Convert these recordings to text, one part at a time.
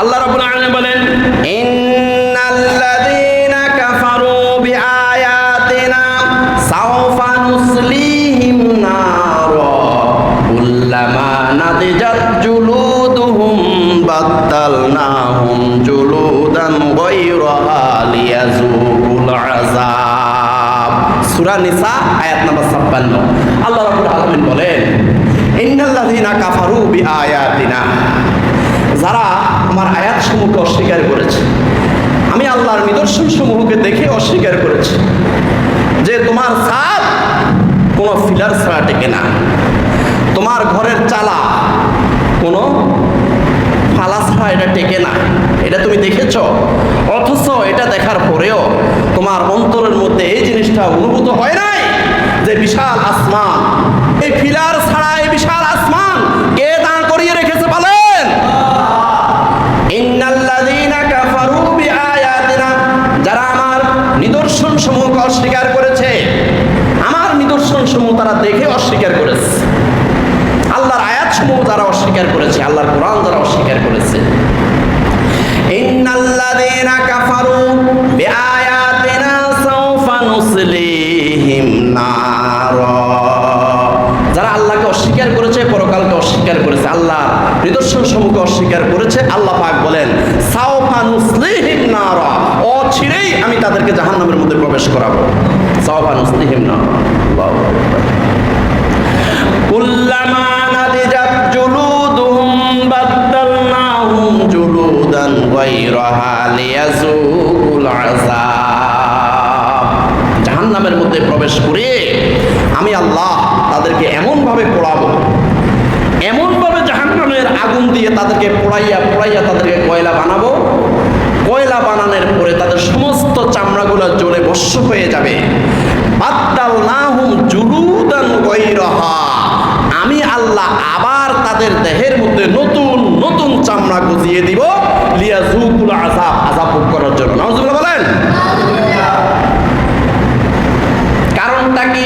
আল্লাহ রাব্বুল আলামিন বলেন, ইন্নাল্লাযীনা কাফারু বিআয়াতিনা সাওফা নুসলিহিম নারা কুল্লামা নাদিজাত জুলুদুহুম বাদদালনাহুম জুলুদান গায়রাহা লিয়াযুকুল আযাব। সূরা নিসা আয়াত নাম্বার 56। আল্লাহ রাব্বুল আলামিন বলেন, ইন্নাল্লাযীনা কাফারু বিআয়াতিনা, যারা আমার আয়াতসমূহকে অস্বীকার করেছে, আমি আল্লাহর নিদর্শন সমূহকে দেখে অস্বীকার করেছে, যে তোমার ছাদ কোনো ফিলার ছাড়া টেকে না, তোমার ঘরের চালা কোনো ফালা ছাড়া এটা টেকে না, এটা তুমি দেখেছ। অথচ এটা দেখার পরেও তোমার অন্তরের মধ্যে এই জিনিসটা অনুভূত হয় নাই যে বিশাল আসমান, এই ফিলার ছাড়া এই বিশাল আসমান কে দাঁড় করিয়ে রেখেছে বলেন? ইন্নাল্লাযীনা কাফারু বিআয়াতিনা, যারা আমার নিদর্শন সমূহকে অস্বীকার করেছে, আমার নিদর্শন সমূহ তারা দেখে অস্বীকার করেছে, আল্লাহর আয়াত সমূহ যারা অস্বীকার করেছে, আল্লাহর কোরআন যারা অস্বীকার করেছে। ইন্নাল্লাযীনা কাফারু বিআয়াতিনা সাওফা নুসলিহিম নারা, যারা আল্লাহকে অস্বীকার করেছে, পরকালকে অস্বীকার করেছে, আল্লাহর নিদর্শন সমূহকে অস্বীকার করেছে, আল্লাহ পাক বলেন সাওফা নুসলিহিম নারা, অচিরেই আমি তাদেরকে জাহান্নামের মধ্যে প্রবেশ করাবো। সাওফা নুসলিহিম নারা, আল্লাহু আকবার। কুল্লামা নাদিজাত জুলুদুহুম বাদদালনাহুম জুলুদান গায়রাহা লিয়াযুকুল আযাব, জাহান্নামের মধ্যে প্রবেশ করে আমি আল্লাহ তাদেরকে এমনভাবে পোড়াবো, এমনভাবে জাহান্নামের আগুন দিয়ে তাদেরকে পোড়াইয়া পোড়াইয়া তাদেরকে কয়লা বানাবো, কয়লা বানানোর পরে তাদের সমস্ত চামড়াগুলো জ্বলে ভস্ম হয়ে যাবে। বাদদালনাহুম জুলুদান গায়রাহা, আমি আল্লাহ আবার তাদের দেহের মধ্যে নতুন নতুন চামড়া গজিয়ে দিব, লিয়াযুকুল আযাব, আযাব ভোগ করার জন্য। নাউযুবিল্লাহ বলেন। কারণটা কি?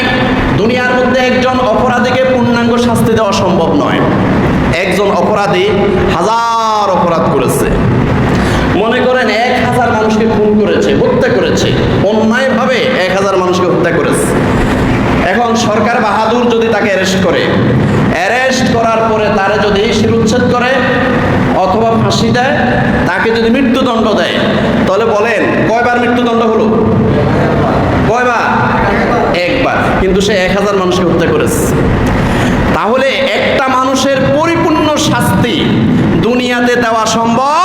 দুনিয়ার মধ্যে একজন অপরাধীকে পূর্ণাঙ্গ শাস্তি দেওয়া সম্ভব নয়। একজন অপরাধী হাজার অপরাধ করেছে, মনে করেন 1000 মানুষকে খুন করেছে, হত্যা করেছে, অন্যায়ভাবে 1000 মানুষকে হত্যা করেছে। এখন সরকার বাহাদুর যদি তাকে অ্যারেস্ট করে, অ্যারেস্ট করার পরে তারে যদি শিরোচ্ছেদ করে অথবা ফাঁসি দেয়, তাকে যদি মৃত্যুদণ্ড দেয়, তাহলে বলেন কয়বার মৃত্যুদণ্ড হলো? কয়বার? একবার। কিন্তু সে 1000 মানুষকে হত্যা করেছে। তাহলে একটা মানুষের পরিপূর্ণ শাস্তি দুনিয়াতে দেওয়া সম্ভব